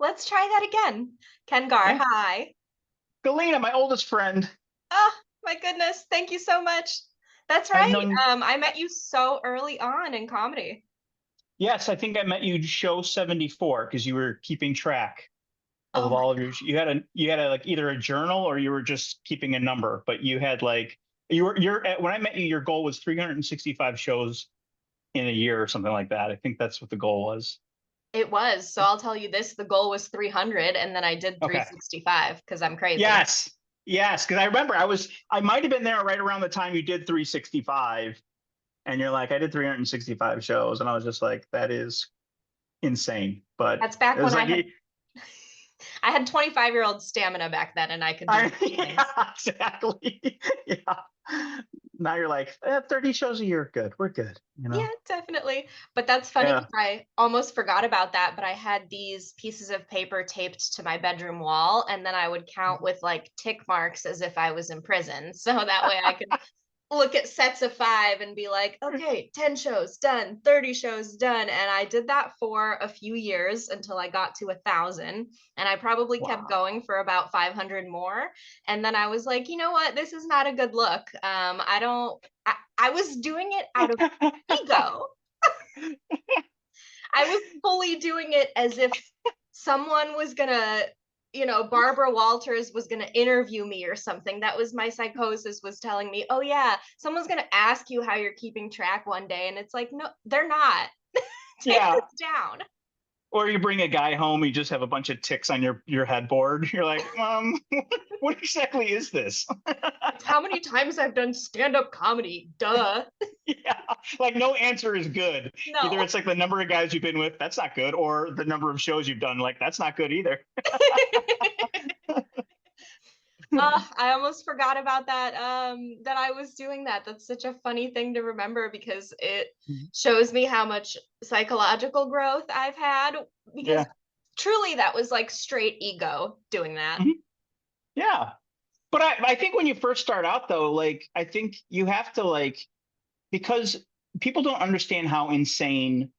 let's try that again. Ken Garr, Yeah. hi. Galena, my oldest friend. Oh, my goodness. Thank you so much. That's I've right. known, I met you so early on in comedy. yes, I think I met you show 74 because you were keeping track Oh of my all of your, God. you had a like either a journal or you were just keeping a number, but you had like, when I met you, your goal was 365 shows in a year or something like that. I think that's what the goal was. It was. So I'll tell you this, the goal was 300 and then I did Okay. 365 because I'm crazy. Yes. Yes. Cause I remember I might have been there right around the time you did 365 and you're like, I did 365 shows. And I was just like, that is insane. But That's it back was when like, I had 25-year-old stamina back then and I could do great things. yeah, exactly. Yeah. Now you're like, 30 shows a year. Good. We're good. Yeah, definitely. But that's funny Yeah. because I almost forgot about that. But I had these pieces of paper taped to my bedroom wall, and then I would count with like tick marks as if I was in prison. So that way I could look at sets of five and be like, okay, 10 shows done, 30 shows done. And I did that for a few years until I got to 1,000. And I probably kept going Wow. for about 500 more. And then I was like, you know what? This is not a good look. I don't, I was doing it out of ego. I was fully doing it as if someone was gonna, Barbara Walters was gonna interview me or something. That was my psychosis was telling me, oh yeah, someone's gonna ask you how you're keeping track one day. And it's like, no, they're not. Take Yeah. this down. Or you bring a guy home, you just have a bunch of ticks on your headboard. You're like, what exactly is this? It's how many times I've done stand-up comedy. Duh. Yeah, like no answer is good. Either No. it's like the number of guys you've been with, that's not good, or the number of shows you've done, like that's not good either. I almost forgot about that. That I was doing that. That's such a funny thing to remember because it shows me how much psychological growth I've had. Because Yeah. truly, that was like straight ego doing that. Mhm. Yeah. But I think when you first start out though, like I think you have to like because people don't understand how insane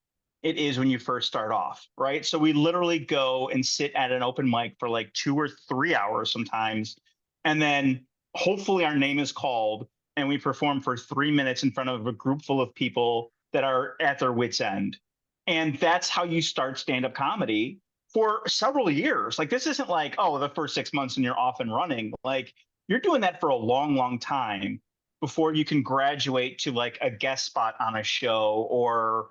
it is when you first start off, right? So we literally go and sit at an open mic for like 2 or 3 hours sometimes, and then hopefully our name is called and we perform for 3 minutes in front of a group full of people that are at their wits' end. And that's how you start stand-up comedy for several years. Like this isn't like, oh, the first 6 months and you're off and running. Like you're doing that for a long, long time before you can graduate to like a guest spot on a show or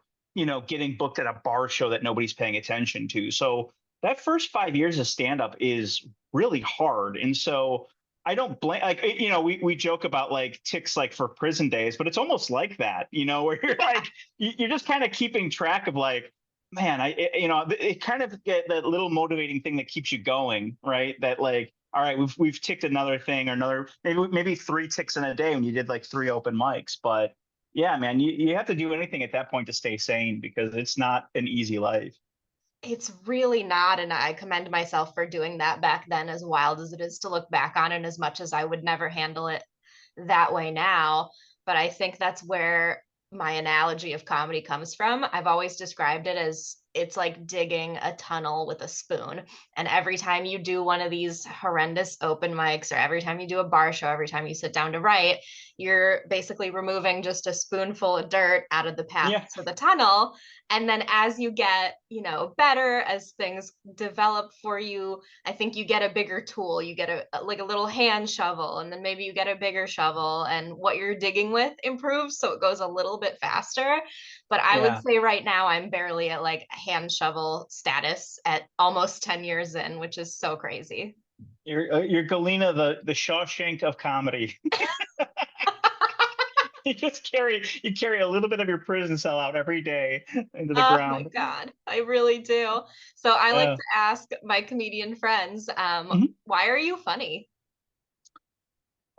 getting booked at a bar show that nobody's paying attention to. So that first 5 years of stand up is really hard. And so I don't blame, like, we joke about like ticks like for prison days, but it's almost like that, where you're like, you're just kind of keeping track of like, man, it kind of get that little motivating thing that keeps you going, right? That like, all right, we've ticked another thing or another, maybe three ticks in a day when you did like three open mics. But yeah, man, you have to do anything at that point to stay sane because it's not an easy life. It's really not. And I commend myself for doing that back then, as wild as it is to look back on, and as much as I would never handle it that way now. But I think that's where my analogy of comedy comes from. I've always described it as it's like digging a tunnel with a spoon. And every time you do one of these horrendous open mics, or every time you do a bar show, every time you sit down to write, you're basically removing just a spoonful of dirt out of the path Yeah, to the tunnel. And then as you get, better, as things develop for you, I think you get a bigger tool. You get like a little hand shovel, and then maybe you get a bigger shovel, and what you're digging with improves, so it goes a little bit faster. But I would yeah. say right now I'm barely at like hand shovel status at almost 10 years in, which is so crazy. You're Galena, the Shawshank of comedy. You carry a little bit of your prison cell out every day into the Oh my ground. God, I really do. So I like Uh, to ask my comedian friends, mhm. why are you funny?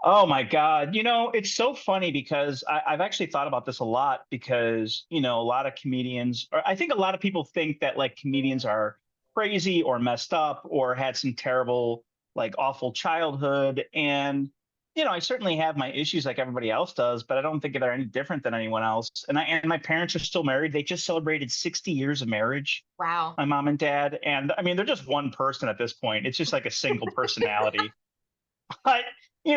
Oh my God. It's so funny because I've actually thought about this a lot because, a lot of comedians, or I think a lot of people think that like comedians are crazy or messed up or had some terrible, like awful childhood. And I certainly have my issues like everybody else does, but I don't think they're any different than anyone else. And my parents are still married. They just celebrated 60 years of marriage, Wow. my mom and dad. And I mean, they're just one person at this point. It's just like a single personality. But,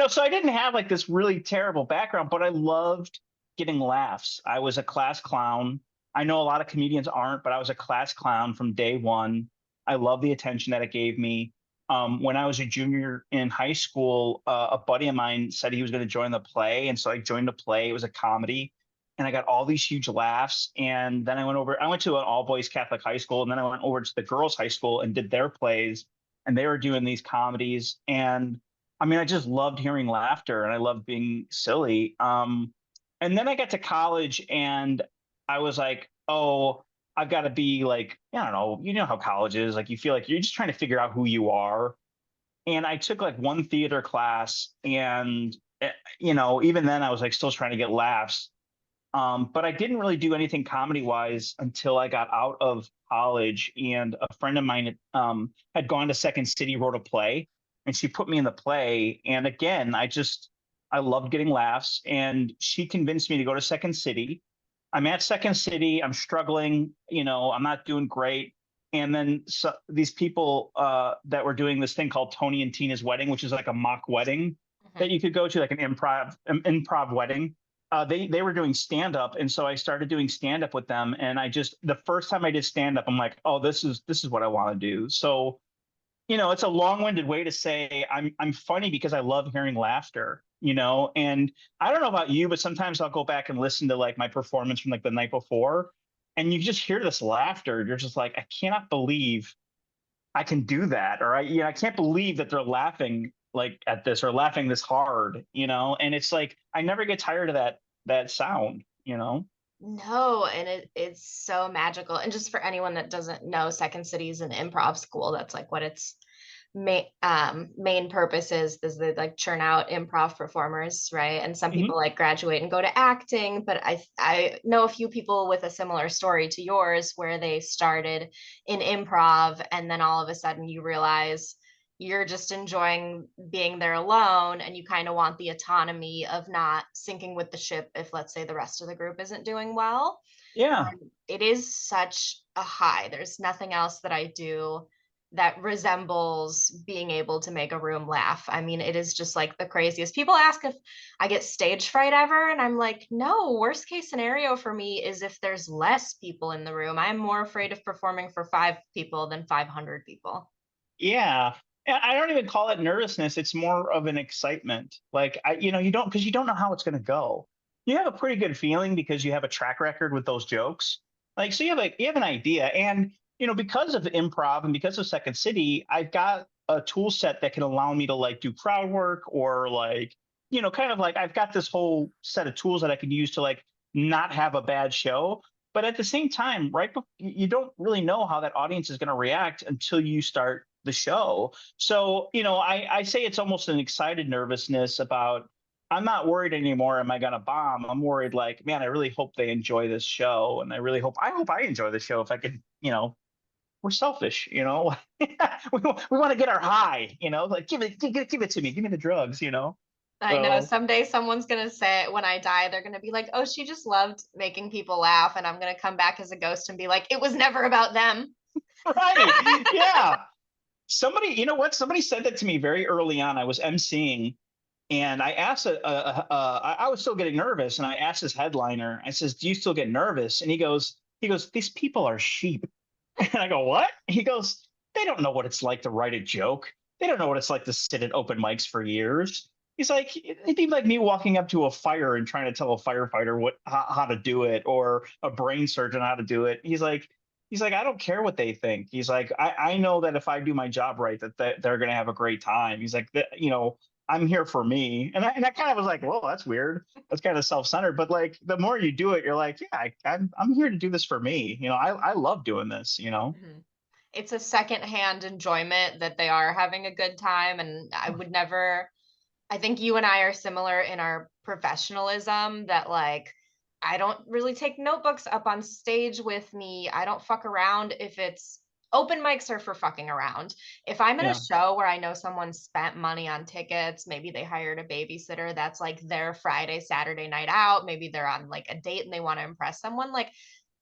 so I didn't have like this really terrible background, but I loved getting laughs. I was a class clown. I know a lot of comedians aren't, but I was a class clown from day one. I love the attention that it gave me. When I was a junior in high school, a buddy of mine said he was going to join the play. And so I joined the play. It was a comedy. And I got all these huge laughs. And then I went to an all boys Catholic high school. And then I went over to the girls' high school and did their plays. And they were doing these comedies. And I mean, I just loved hearing laughter and I loved being silly. And then I got to college and I was like, oh, I've got to be like, I don't know, how college is. Like, you feel like you're just trying to figure out who you are. And I took like one theater class and, even then I was like still trying to get laughs. But I didn't really do anything comedy wise until I got out of college. And a friend of mine had gone to Second City, wrote a play, and she put me in the play. And again, I loved getting laughs. And she convinced me to go to Second City. I'm at Second City. I'm struggling. I'm not doing great. And then these people that were doing this thing called Tony and Tina's Wedding, which is like a mock wedding Mhm. that you could go to, like an improv wedding. They were doing stand up, and so I started doing stand up with them. And the first time I did stand up, I'm like, oh, this is what I want to do. So it's a long-winded way to say I'm funny because I love hearing laughter. And I don't know about you, but sometimes I'll go back and listen to like my performance from like the night before, and you just hear this laughter. You're just like, I cannot believe I can do that, or I can't believe that they're laughing like at this or laughing this hard. And it's like I never get tired of that sound. No, and it's so magical. And just for anyone that doesn't know, Second City is an improv school. That's like what its main purpose is they like churn out improv performers, right? And some Hmm. people like graduate and go to acting, but I know a few people with a similar story to yours where they started in improv and then all of a sudden you realize you're just enjoying being there alone and you kind of want the autonomy of not sinking with the ship if let's say the rest of the group isn't doing well. Yeah. And it is such a high. There's nothing else that I do that resembles being able to make a room laugh. I mean, it is just like the craziest. People ask if I get stage fright ever, and I'm like, no, worst case scenario for me is if there's less people in the room. I'm more afraid of performing for 5 people than 500 people. Yeah. And I don't even call it nervousness. It's more of an excitement. Like because you don't know how it's going to go. You have a pretty good feeling because you have a track record with those jokes. Like, so you have an idea. And, because of improv and because of Second City, I've got a tool set that can allow me to like do crowd work or like, kind of like I've got this whole set of tools that I can use to like not have a bad show. But at the same time, right, you don't really know how that audience is going to react until you start the show. So, I say it's almost an excited nervousness about I'm not worried anymore. Am I going to bomb? I'm worried like, man, I really hope they enjoy this show. And I hope I enjoy the show if I could, we're selfish. We want to get our high, like give it to me. Give me the drugs. I know So, someday someone's going to say when I die, they're going to be like, oh, she just loved making people laugh. And I'm going to come back as a ghost and be like, it was never about them. right. Yeah. Somebody, you know what? Somebody said that to me very early on. I was emceeing and I asked, I was still getting nervous, and I asked his headliner. I says, "Do you still get nervous?" And he goes, "These people are sheep." And I go, "What?" He goes, "They don't know what it's like to write a joke. They don't know what it's like to sit at open mics for years." He's like, it'd be like me walking up to a fire and trying to tell a firefighter how to do it, or a brain surgeon how to do it. He's like, I don't care what they think. He's like, I know that if I do my job right, that they're going to have a great time. He's like, I'm here for me. And I kind of was like, whoa, that's weird. That's kind of self-centered. But like the more you do it, you're like, yeah, I'm here to do this for me. I love doing this. Mhm. It's a secondhand enjoyment that they are having a good time. And I would never, I think you and I are similar in our professionalism that like, I don't really take notebooks up on stage with me. I don't fuck around if it's open mics are for fucking around. If I'm at a Yeah. show where I know someone spent money on tickets, maybe they hired a babysitter, that's like their Friday, Saturday night out, maybe they're on like a date and they want to impress someone, like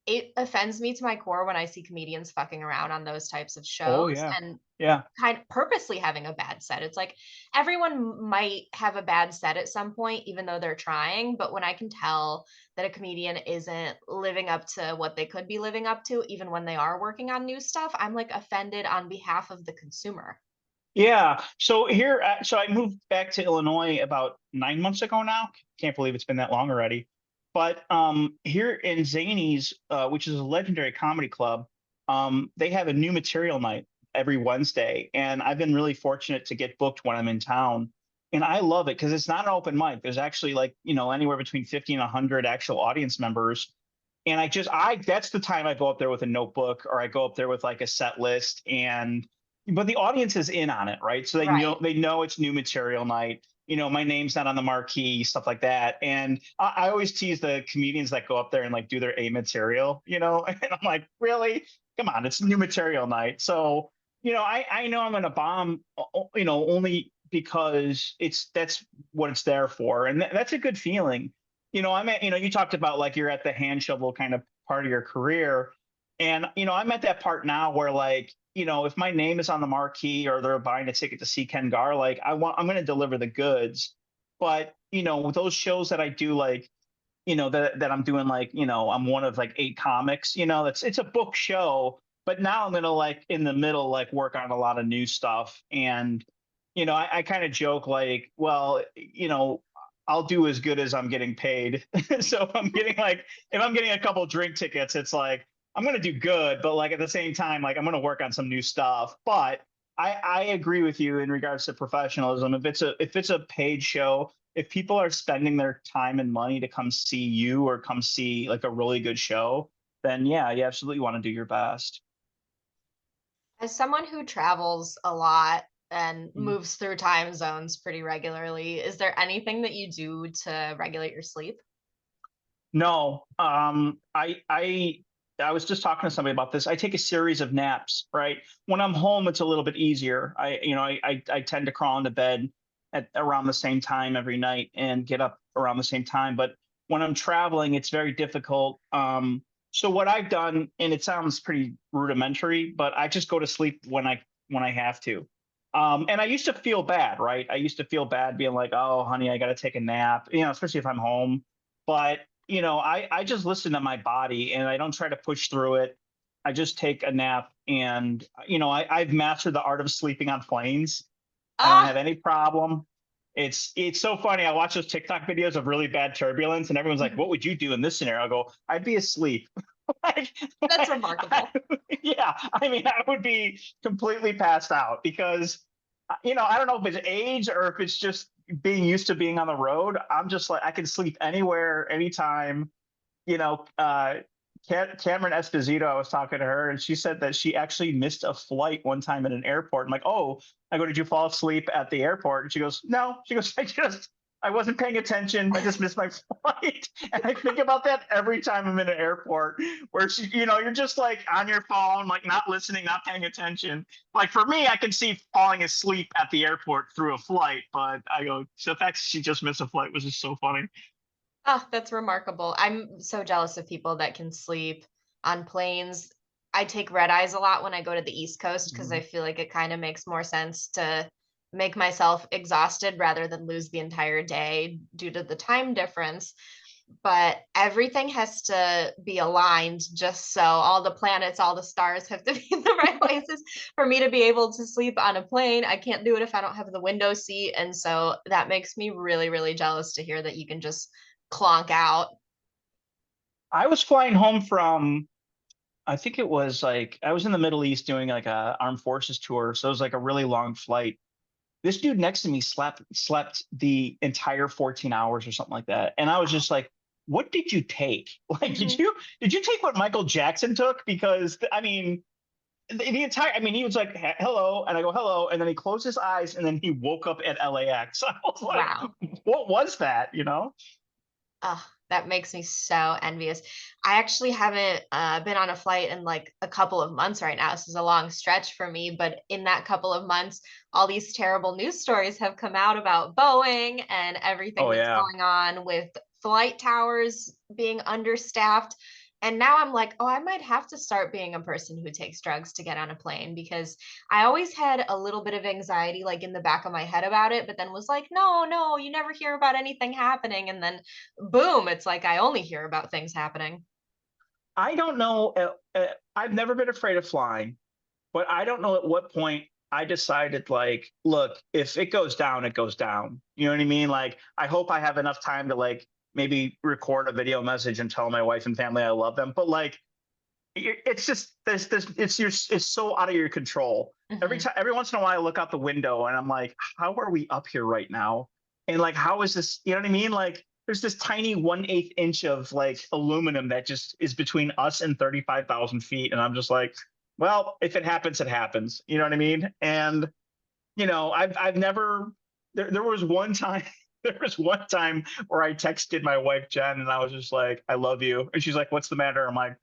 it offends me to my core when I see comedians fucking around on those types of Oh shows yeah. and Yeah. kind of purposely having a bad set. It's like everyone might have a bad set at some point, even though they're trying. But when I can tell that a comedian isn't living up to what they could be living up to, even when they are working on new stuff, I'm like offended on behalf of the consumer. Yeah. So here, so I moved back to Illinois about 9 months ago now. Can't believe it's been that long already. But here in Zany's, which is a legendary comedy club, they have a new material night every Wednesday, and I've been really fortunate to get booked when I'm in town, and I love it because it's not an open mic. There's actually like anywhere between 50 and 100 actual audience members, and I that's the time I go up there with a notebook or I go up there with like a set list, and but the audience is in on it, right? So Right. they know it's new material night. My name's not on the marquee, stuff like that. And I always tease the comedians that go up there and like do their A material, and I'm like, really? Come on, it's new material night. So, I know I'm gonna bomb, only because that's what it's there for. And that's a good feeling. You talked about like you're at the hand shovel kind of part of your career. And, I'm at that part now where like, if my name is on the marquee or they're buying a ticket to see Ken Garr, like I'm going to deliver the goods. But, with those shows that I do, like, that I'm doing, like, I'm one of like 8 comics, it's a book show, but now I'm going to like in the middle, like work on a lot of new stuff. And, I kind of joke like, well, I'll do as good as I'm getting paid. So if I'm getting a couple drink tickets, it's like, I'm going to do good, but like at the same time, like I'm going to work on some new stuff. But I agree with you in regards to professionalism. If it's a paid show, if people are spending their time and money to come see you or come see like a really good show, then yeah, you absolutely want to do your best. As someone who travels a lot and Mm. moves through time zones pretty regularly, is there anything that you do to regulate your sleep? No, I was just talking to somebody about this. I take a series of naps, right? When I'm home, it's a little bit easier. I tend to crawl into bed at around the same time every night and get up around the same time. But when I'm traveling, it's very difficult. So what I've done, and it sounds pretty rudimentary, but I just go to sleep when I have to. And I used to feel bad, right? I used to feel bad being like, "Oh, honey, I got to take a nap," especially if I'm home. But I just listen to my body and I don't try to push through it. I just take a nap, and I've mastered the art of sleeping on planes. I don't have Ah, any problem. It's so funny. I watch those TikTok videos of really bad turbulence, and everyone's like, "What would you do in this scenario?" I go, "I'd be asleep." like, that's I, remarkable. yeah, I mean, I would be completely passed out because, I don't know if it's age or if it's just being used to being on the road. I'm just like, I can sleep anywhere, anytime. You know, uh, Cameron Esposito, I was talking to her, and she said that she actually missed a flight one time at an airport. I'm like, oh, I go, did you fall asleep at the airport? And she goes, no. She goes, I wasn't paying attention. I just missed my flight. And I think about that every time I'm in an airport where you're just like on your phone, like not listening, not paying attention. Like for me, I can see falling asleep at the airport through a flight, but I go, so the fact she just missed a flight was just so funny. Ah, that's remarkable. I'm so jealous of people that can sleep on planes. I take red eyes a lot when I go to the East Coast because I Mhm. feel like it kind of makes more sense to make myself exhausted rather than lose the entire day due to the time difference. But everything has to be aligned just so all the planets, all the stars have to be in the right places for me to be able to sleep on a plane. I can't do it if I don't have the window seat. And so that makes me really, really jealous to hear that you can just clonk out. I was flying home from, I think it was like I was in the Middle East doing like a armed forces tour, so it was like a really long flight. This dude next to me slept the entire 14 hours or something like that, and I was just like, "What did you take? Like, did Mhm. you did you take what Michael Jackson took? Because I mean, the entire, I mean, he was like, hello," and I go, "Hello," and then he closed his eyes, and then he woke up at LAX. I was like, Wow. "What was that?" Oh, That makes me so envious. I actually haven't been on a flight in like a couple of months right now. This is a long stretch for me, but in that couple of months, all these terrible news stories have come out about Boeing and everything Oh that's yeah. going on with flight towers being understaffed. And now I'm like, oh, I might have to start being a person who takes drugs to get on a plane because I always had a little bit of anxiety, like in the back of my head about it, but then was like, no, no, you never hear about anything happening. And then boom, it's like I only hear about things happening. I don't know. I've never been afraid of flying, but I don't know at what point I decided, like, look, if it goes down, it goes down. You know what I mean? Like, I hope I have enough time to like maybe record a video message and tell my wife and family I love them. But like, it's just this it's so out of your control. Mhm. Every once in a while I look out the window and I'm like, how are we up here right now? And like, how is this, you know what I mean? Like, there's this tiny 1/8 inch of like aluminum that just is between us and 35,000 feet, and I'm just like, well, if it happens, it happens, you know what I mean? And I've never, there was one time there was one time where I texted my wife Jen and I was just like, I love you, and she's like, what's the matter? I'm like,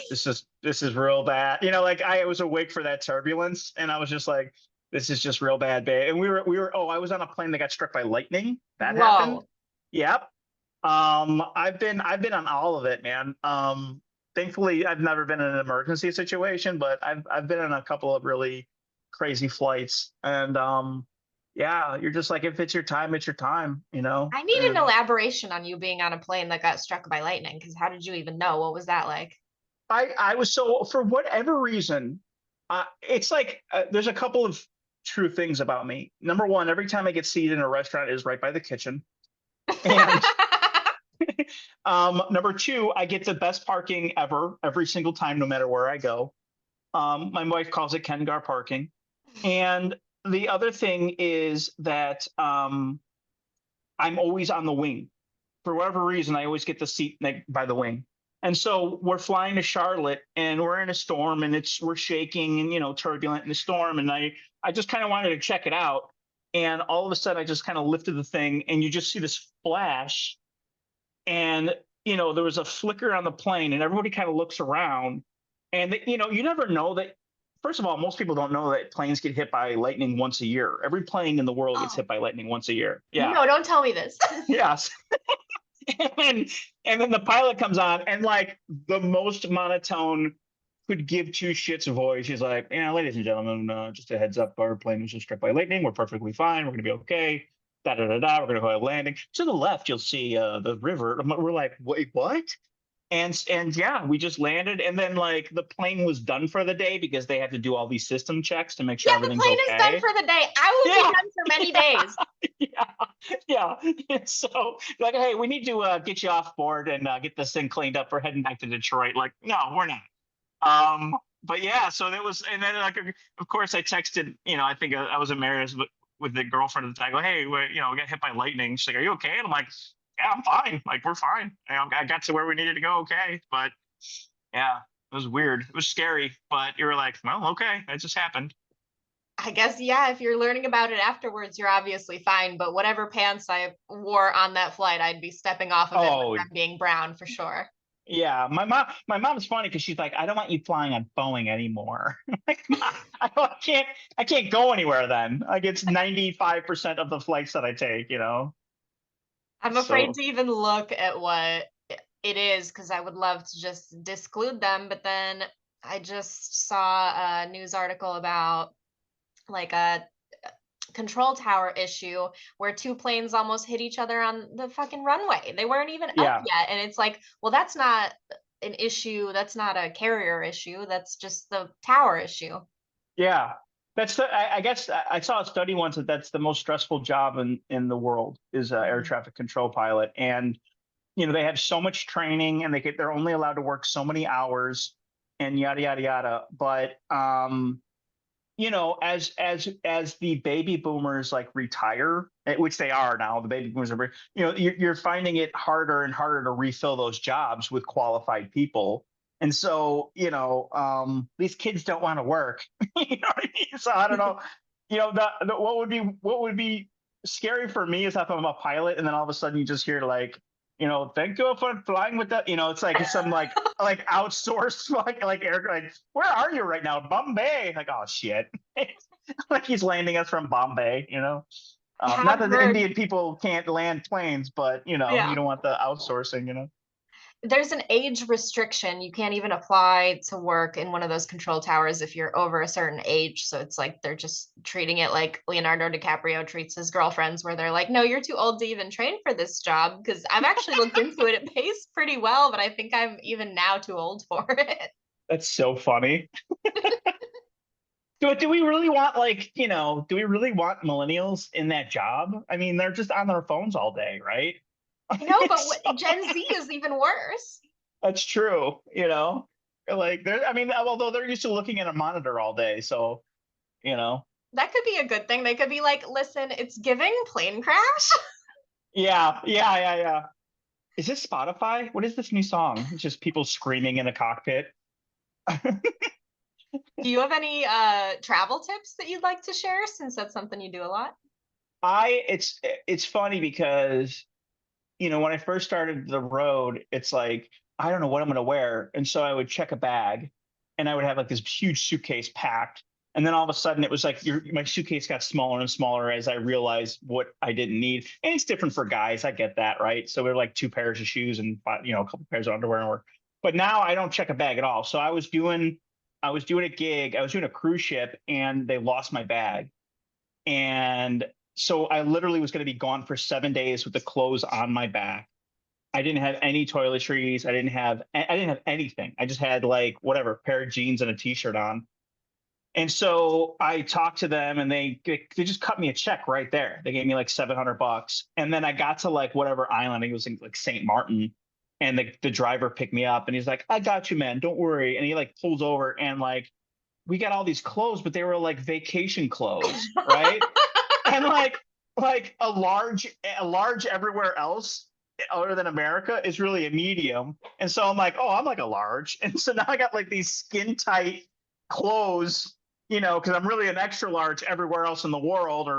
this is real bad. Like, I was awake for that turbulence and I was just like, this is just real bad, babe. And we were I was on a plane that got struck by lightning. That happened. Whoa. Yep. I've been on all of it, man. Thankfully I've never been in an emergency situation, but I've been in a couple of really crazy flights. And yeah, you're just like, if it's your time, it's your time, I need an and elaboration on you being on a plane that got struck by lightning because how did you even know? What was that like? I was, so for whatever reason, it's like, there's a couple of true things about me. Number one, every time I get seated in a restaurant, it is right by the kitchen, and number two, I get the best parking ever every single time, no matter where I go. My wife calls it Ken Garr parking, and the other thing is that I'm always on the wing. For whatever reason, I always get the seat by the wing. And so we're flying to Charlotte and we're in a storm and we're shaking and turbulent in the storm. And I just kind of wanted to check it out. And all of a sudden I just kind of lifted the thing and you just see this flash. And there was a flicker on the plane and everybody kind of looks around. And you never know that. First of all, most people don't know that planes get hit by lightning once a year. Every plane in the world gets Oh, hit by lightning once a year. Yeah. no, don't tell me this. Yes. and then, and then the pilot comes on and like the most monotone, could give two shits voice. He's like, yeah, ladies and gentlemen, just a heads up, our plane was just struck by lightning. We're perfectly fine. We're gonna be okay. Da da da da. We're gonna go ahead landing. To the left, you'll see the river. We're like, wait, what? And yeah, we just landed, and then like the plane was done for the day because they had to do all these system checks to make sure Yeah, the everything's plane is done okay. for the day. I will be Yeah, done for many days. yeah, yeah. So like, hey, we need to get you off board and get this thing cleaned up. We're heading back to Detroit. Like, no, we're not. But yeah, so that was, and then like, of course, I texted. I think I was in Marys with the girlfriend at the time. I go, hey, we got hit by lightning. She's like, are you okay? And I'm like, yeah, I'm fine. Like, we're fine. I got to where we needed to go. Okay, but yeah, it was weird. It was scary, but you were like, well, okay, that just happened. I guess, yeah, if you're learning about it afterwards, you're obviously fine. But whatever pants I wore on that flight, I'd be stepping off of it with Oh, them being brown for sure. yeah, my mom's funny because she's like, I don't want you flying on Boeing anymore. Like, "Ma, I can't go anywhere then. Like, it's 95% of the flights that I take. I'm afraid So to even look at what it is because I would love to just disclude them. But then I just saw a news article about like a control tower issue where two planes almost hit each other on the fucking runway. They weren't even up yeah, yet. And it's like, well, that's not an issue. That's not a carrier issue. That's just the tower issue. yeah. I guess I saw a study once that that's the most stressful job in the world is air Mhm. traffic control pilot, and they have so much training and they're only allowed to work so many hours and yada yada yada. But as the baby boomers like retire, which they are now, the baby boomers are, you're finding it harder and harder to refill those jobs with qualified people. And so, these kids don't want to work. You know what I mean? So I don't know. What would be scary for me is if I'm a pilot and then all of a sudden you just hear like, thank you for flying with that. It's like some like outsourced like air, like, where are you right now? Bombay. Like, oh shit. Like he's landing us from Bombay, I not have that the heard, Indian people can't land planes, but you yeah. don't want the outsourcing. There's an age restriction. You can't even apply to work in one of those control towers if you're over a certain age. So it's like they're just treating it like Leonardo DiCaprio treats his girlfriends, where they're like, no, you're too old to even train for this job. Because I've actually looked into it. It pays pretty well, but I think I'm even now too old for it. That's so funny. Do we really want, do we really want millennials in that job? I mean, they're just on their phones all day, right? No, but So, Gen Z is even worse. that's true. Like they're, I mean, although they're used to looking at a monitor all day, so you know, That could be a good thing. They could be like, listen, it's giving plane crash. yeah, yeah, yeah, yeah. Is this Spotify? What is this new song? It's just people screaming in a cockpit. Do you have any travel tips that you'd like to share, since that's something you do a lot? It's funny because when I first started the road, it's like, I don't know what I'm going to wear. And so I would check a bag and I would have like this huge suitcase packed. And then all of a sudden it was like my suitcase got smaller and smaller as I realized what I didn't need. And it's different for guys. I get that. Right. So we're like two pairs of shoes and, a couple pairs of underwear and work. But now I don't check a bag at all. So I was doing a gig, I was doing a cruise ship and they lost my bag. And so I literally was going to be gone for 7 days with the clothes on my back. I didn't have any toiletries. I didn't have anything. I just had like whatever, pair of jeans and a t-shirt on. And so I talked to them and they just cut me a check right there. They gave me like $700. And then I got to like whatever island. I think it was like St. Martin. And the driver picked me up and he's like, I got you, man. Don't worry. And he like pulls over and like, we got all these clothes, but they were like vacation clothes, right? And like a large everywhere else other than America is really a medium. And so I'm like, oh, I'm like a large. And so now I got like these skin tight clothes, because I'm really an extra large everywhere else in the world,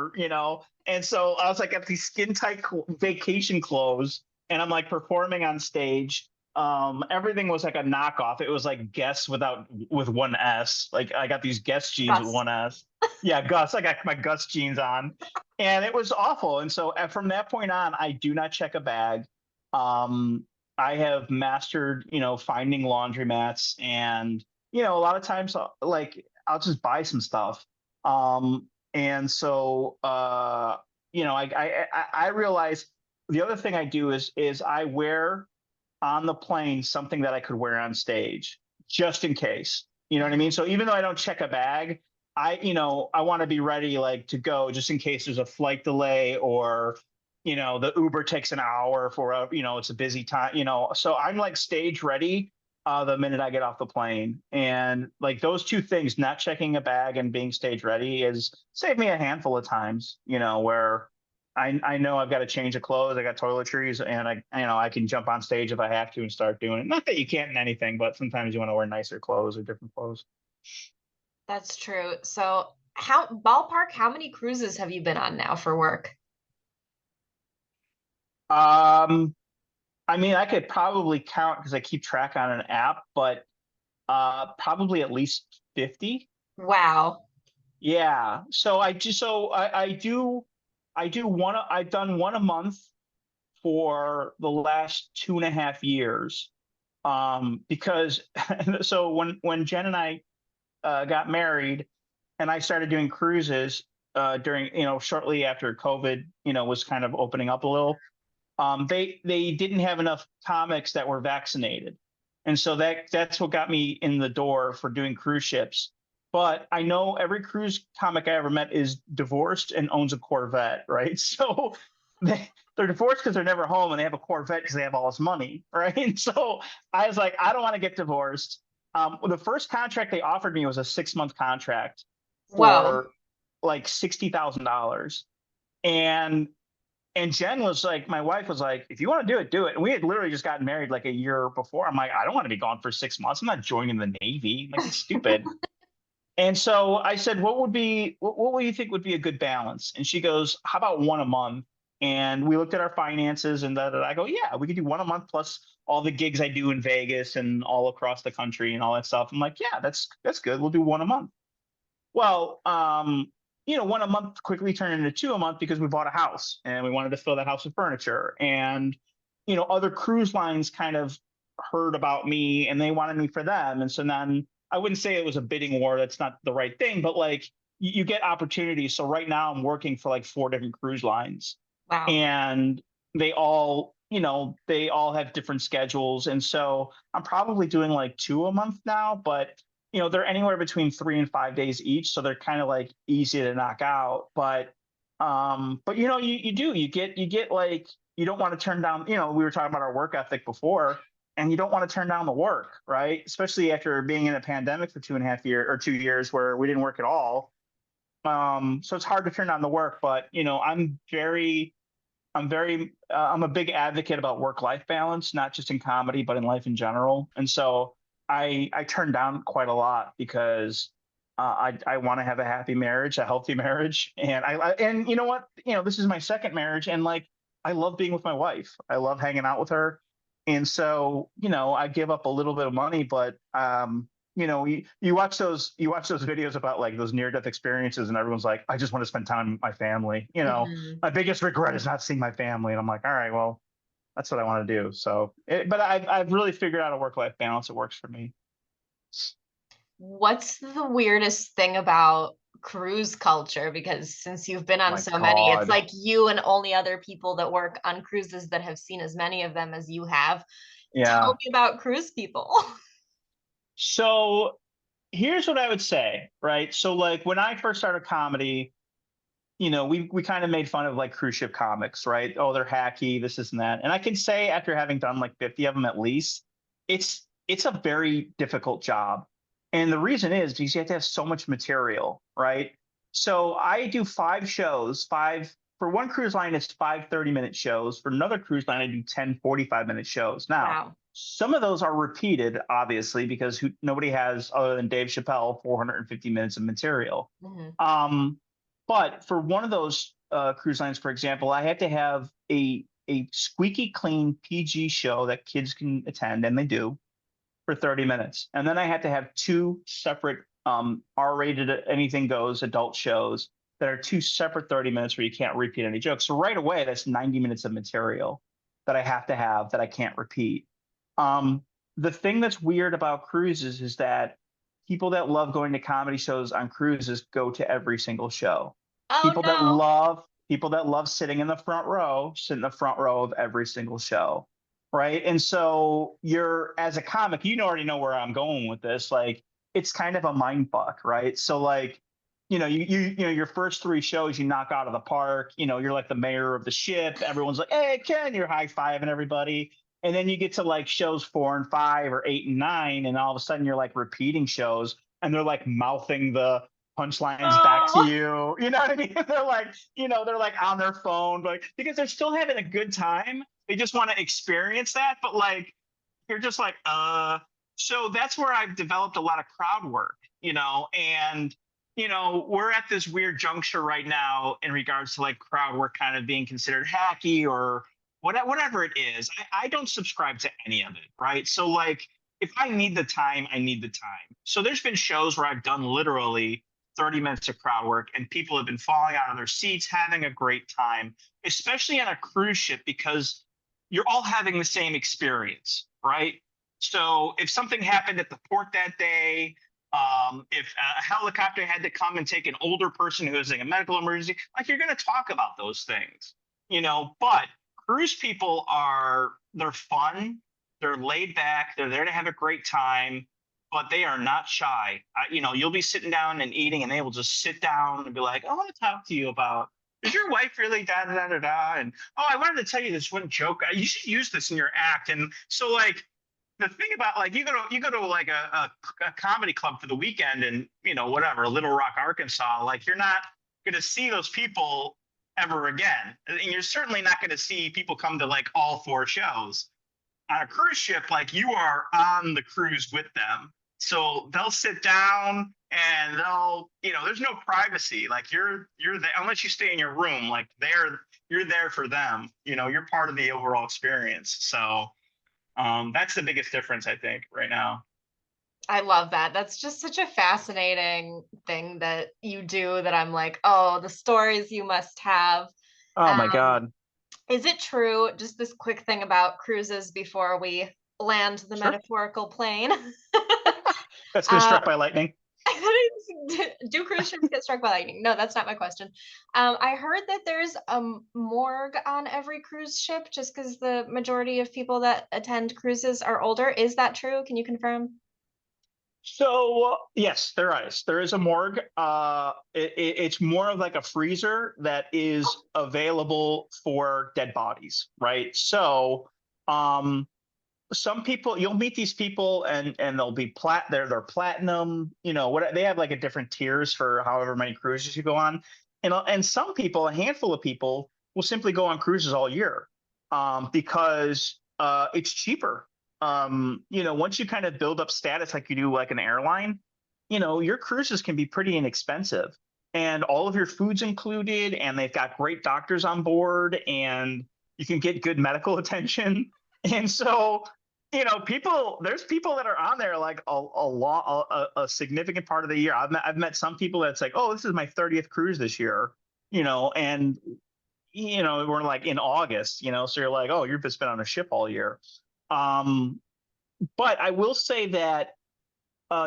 and so I was like, got these skin tight vacation clothes, and I'm like performing on stage. Everything was like a knockoff. It was like Guess with one S. Like I got these Guess jeans with Gus. one S. Yeah, Gus. I got my Gus jeans on, and it was awful. And so from that point on, I do not check a bag. I have mastered, finding laundromats, and a lot of times, like I'll just buy some stuff. And so, I realize the other thing I do is I wear on the plane something that I could wear on stage just in case. You know what I mean? So even though I don't check a bag, I want to be ready like to go just in case there's a flight delay or the Uber takes an hour for it's a busy time, so I'm like stage ready the minute I get off the plane. And like those two things, not checking a bag and being stage ready, is saved me a handful of times, where I know I've got to change of clothes, I got toiletries, and I can jump on stage if I have to and start doing it. Not that you can't in anything, but sometimes you want to wear nicer clothes or different clothes. That's true. So, how many cruises have you been on now for work? Um, I mean, I could probably count because I keep track on an app, but probably at least 50. Wow. Yeah. So I do one. I've done one a month for the last 2.5 years. Because so when Jen and I got married, and I started doing cruises during shortly after COVID was kind of opening up a little. They didn't have enough comics that were vaccinated, and so that's what got me in the door for doing cruise ships. But I know every cruise comic I ever met is divorced and owns a Corvette, right? So they're divorced because they're never home, and they have a Corvette because they have all this money, right? And so I was like, I don't want to get divorced. The first contract they offered me was a 6-month contract Whoa. for like $60,000, and Jen was like, my wife was like, if you want to do it, do it. And we had literally just gotten married like a year before. I'm like, I don't want to be gone for 6 months. I'm not joining the Navy. Like, it's stupid. And so I said, what would you think would be a good balance? And she goes, how about one a month? And we looked at our finances, and I go, yeah, we could do one a month plus all the gigs I do in Vegas and all across the country and all that stuff. I'm like, yeah, that's good. We'll do one a month. Well, one a month quickly turned into two a month because we bought a house and we wanted to fill that house with furniture. And, other cruise lines kind of heard about me and they wanted me for them. And so then I wouldn't say it was a bidding war. That's not the right thing, but like you get opportunities. So right now I'm working for like four different cruise lines, Wow. and they all have different schedules. And so I'm probably doing like two a month now, but they're anywhere between 3 and 5 days each, so they're kind of like easy to knock out. But you get like, you don't want to turn down. We were talking about our work ethic before, and you don't want to turn down the work, right? Especially after being in a pandemic for 2.5 years or 2 years where we didn't work at all. So it's hard to turn down the work, but I'm a big advocate about work-life balance, not just in comedy, but in life in general. And so I turn down quite a lot because I want to have a happy marriage, a healthy marriage, and you know what, this is my second marriage, and like I love being with my wife. I love hanging out with her, and so I give up a little bit of money, but you watch those videos about like those near death experiences, and everyone's like, I just want to spend time with my family. Mhm. My biggest regret is not seeing my family, and I'm like, all right, well, that's what I want to do. So, but I've really figured out a work life balance that works for me. What's the weirdest thing about cruise culture? Because since you've been on My so many, it's God, like you and only other people that work on cruises that have seen as many of them as you have. Tell yeah. me about cruise people. So here's what I would say, right? So like when I first started comedy, we kind of made fun of like cruise ship comics, right? Oh, they're hacky, this and that. And I can say after having done like 50 of them at least, it's a very difficult job. And the reason is because you have to have so much material, right? So I do five shows, five for one cruise line, it's 5 30-minute shows. For another cruise line, I do 10 45-minute shows. Now, Wow. some of those are repeated, obviously, because nobody has, other than Dave Chappelle, 450 minutes of material. Mhm. Um, but for one of those cruise lines, for example, I had to have a squeaky clean PG show that kids can attend, and they do, for 30 minutes. And then I had to have two separate R-rated anything goes adult shows that are two separate 30 minutes where you can't repeat any jokes. So right away, that's 90 minutes of material that I have to have that I can't repeat. Um, the thing that's weird about cruises is that people that love going to comedy shows on cruises go to every single show. Oh People that no. love people that love sitting in the front row sit in the front row of every single show, right? And so you're, as a comic, already know where I'm going with this. Like it's kind of a mind fuck, right? So like, your first three shows you knock out of the park. You're like the mayor of the ship. Everyone's like, "Hey, Ken," you're high fiving everybody. And then you get to like shows 4 and 5 or 8 and 9, and all of a sudden you're like repeating shows, and they're like mouthing the punchlines back to Oh. you. You know what I mean? They're like on their phone, but because they're still having a good time, they just want to experience that. But like you're just like, so that's where I've developed a lot of crowd work, and we're at this weird juncture right now in regards to like crowd work kind of being considered hacky or whatever it is. I don't subscribe to any of it, right? So like if I need the time, I need the time. So there's been shows where I've done literally 30 minutes of crowd work, and people have been falling out of their seats, having a great time, especially on a cruise ship, because you're all having the same experience, right? So if something happened at the port that day, if a helicopter had to come and take an older person who was in a medical emergency, like you're going to talk about those things, But cruise people they're fun, they're laid back, they're there to have a great time, but they are not shy. You'll be sitting down and eating, and they will just sit down and be like, "I want to talk to you about, is your wife really da da da da da?" And, "Oh, I wanted to tell you this one joke. You should use this in your act." And so, like, the thing about like you go to like a comedy club for the weekend, and whatever, Little Rock, Arkansas, like you're not going to see those people ever again, and you're certainly not going to see people come to like all four shows. On a cruise ship, like you are on the cruise with them, So they'll sit down and they'll, there's no privacy. Like you're there unless you stay in your room. Like you're there for them. You're part of the overall experience. So that's the biggest difference I think right now. I love that. That's just such a fascinating thing that you do that I'm like, "Oh, the stories you must have." Oh my Um, God. is it true, just this quick thing about cruises before we land the Sure. metaphorical plane. That's been Uh, struck by lightning. do cruise ships get struck by lightning? No, that's not my question. I heard that there's a morgue on every cruise ship just because the majority of people that attend cruises are older. Is that true? Can you confirm? So yes, there is. There is a morgue. It's more of like a freezer that is available for dead bodies, right? So, some people you'll meet these people and they'll be they're platinum. What they have like a different tiers for however many cruises you go on, and some people, a handful of people, will simply go on cruises all year, because it's cheaper. Once you kind of build up status like you do like an airline, your cruises can be pretty inexpensive, and all of your food's included, and they've got great doctors on board, and you can get good medical attention. And so, there's people that are on there like a lot, a significant part of the year. I've met some people that's like, oh, this is my 30th cruise this year, and we're like in August, so you're like, oh, you've just been on a ship all year. Um, but I will say that,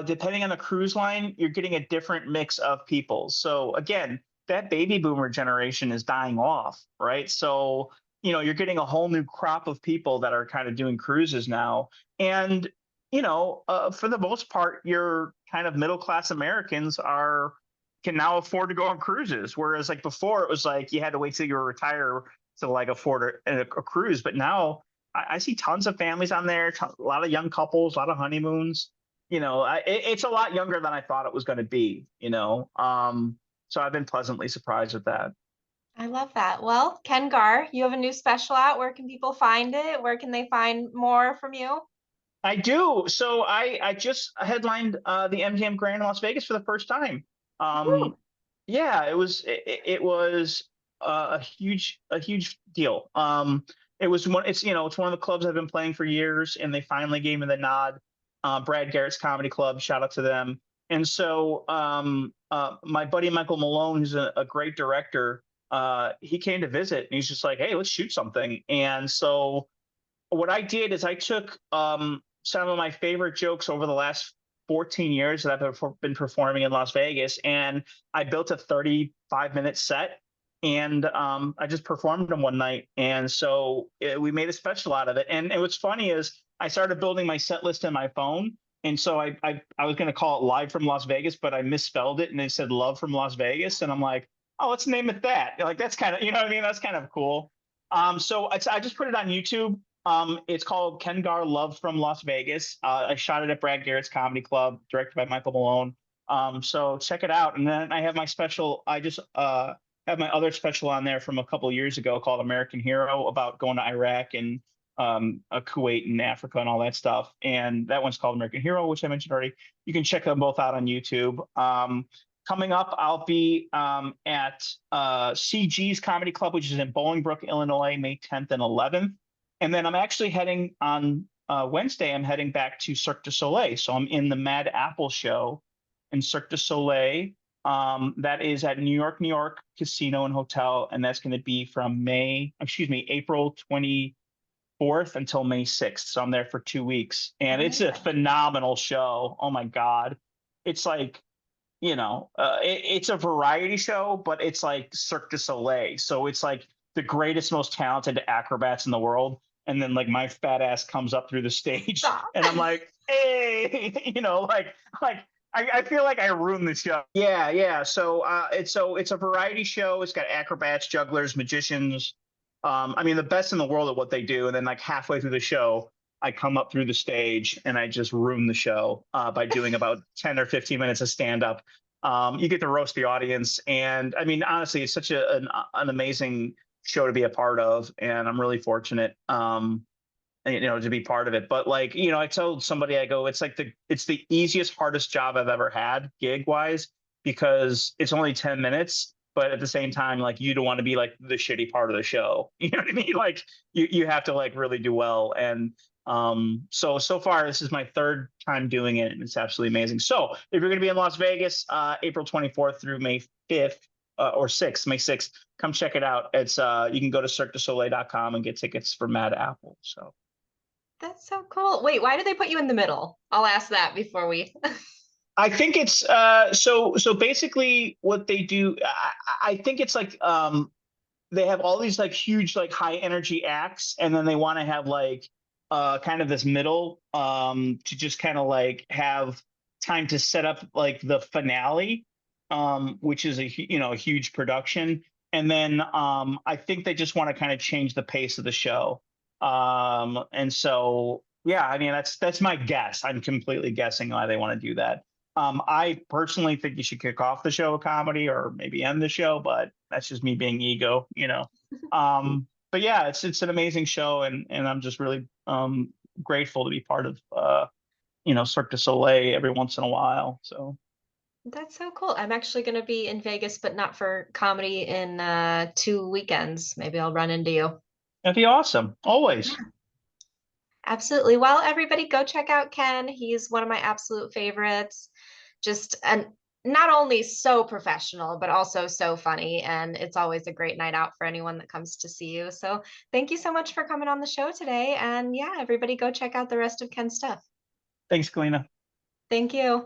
depending on the cruise line, you're getting a different mix of people. So again, that baby boomer generation is dying off, right? So, you're getting a whole new crop of people that are kind of doing cruises now. And, for the most part, your kind of middle class Americans can now afford to go on cruises. Whereas like before, it was like you had to wait till you were retired to like afford a cruise. But now I see tons of families on there, a lot of young couples, a lot of honeymoons. It's a lot younger than I thought it was going to be. So I've been pleasantly surprised with that. I love that. Well, Ken Garr, you have a new special out. Where can people find it? Where can they find more from you? I do. So I just headlined the MGM Grand in Las Vegas for the first time. Woo. Um, yeah, it was a huge deal. It's one of the clubs I've been playing for years, and they finally gave me the nod. Brad Garrett's Comedy Club, shout out to them. And so, my buddy Michael Malone, who's a great director, he came to visit, and he's just like, "Hey, let's shoot something." And so what I did is I took, some of my favorite jokes over the last 14 years that I've been performing in Las Vegas, and I built a 35-minute set, and I just performed them one night. And so we made a special out of it. And what's funny is I started building my set list in my phone. And so I was going to call it Live from Las Vegas, but I misspelled it and it said Love from Las Vegas. And I'm like, oh, let's name it that. Like, that's kind of, you know what I mean? That's kind of cool. So I just put it on YouTube. It's called Ken Garr Love from Las Vegas. I shot it at Brad Garrett's Comedy Club, directed by Michael Malone. So check it out. And then I have my special. I just have my other special on there from a couple of years ago called American Hero, about going to Iraq and Kuwait and Africa and all that stuff. And that one's called American Hero, which I mentioned already. You can check them both out on YouTube. Coming up, I'll be at CG's Comedy Club, which is in Bolingbrook, Illinois, May 10th and 11th. And then I'm actually heading on Wednesday. I'm heading back to Cirque du Soleil. So I'm in the Mad Apple show in Cirque du Soleil. That is at New York Casino and Hotel, and that's going to be from April 24th until May 6th. So I'm there for 2 weeks, and it's a Amazing. phenomenal show. Oh my God, it's like, it's a variety show, but it's like Cirque du Soleil. So it's like the greatest, most talented acrobats in the world. And then like my fat ass comes up through the stage Stop. and I'm like, hey, like I feel like I ruined the show. Yeah, yeah. So it's a variety show. It's got acrobats, jugglers, magicians. I mean, the best in the world at what they do. And then like halfway through the show, I come up through the stage and I just ruin the show by doing about 10 or 15 minutes of stand up. You get to roast the audience. And I mean, honestly, it's such an amazing show to be a part of. And I'm really fortunate. to be part of it. But like, I told somebody, I go, it's the easiest, hardest job I've ever had gig wise, because it's only 10 minutes. But at the same time, like, you don't want to be like the shitty part of the show. You know what I mean? Like, you have to like really do well. And so far this is my third time doing it, and it's absolutely amazing. So if you're going to be in Las Vegas, April 24th through May 5th, or 6th, May 6th, come check it out. It's you can go to cirquedusoleil.com and get tickets for Mad Apple. So That's so cool. Wait, why do they put you in the middle? I'll ask that before we. I think it's so basically what they do. I think it's like they have all these like huge like high energy acts, and then they want to have like kind of this middle to just kind of like have time to set up like the finale, which is a huge production. And then I think they just want to kind of change the pace of the show. And so yeah, I mean that's my guess. I'm completely guessing why they want to do that. I personally think you should kick off the show with comedy, or maybe end the show, but that's just me being ego. But yeah, it's an amazing show, and I'm just really grateful to be part of Cirque du Soleil every once in a while. So That's so cool. I'm actually going to be in Vegas, but not for comedy in 2 weekends. Maybe I'll run into you. that'd be awesome. Always. Absolutely. Well, everybody go check out Ken. He's one of my absolute favorites. Just and not only so professional, but also so funny. And it's always a great night out for anyone that comes to see you. So thank you so much for coming on the show today. And yeah, everybody go check out the rest of Ken's stuff. Thanks, Kalina. Thank you.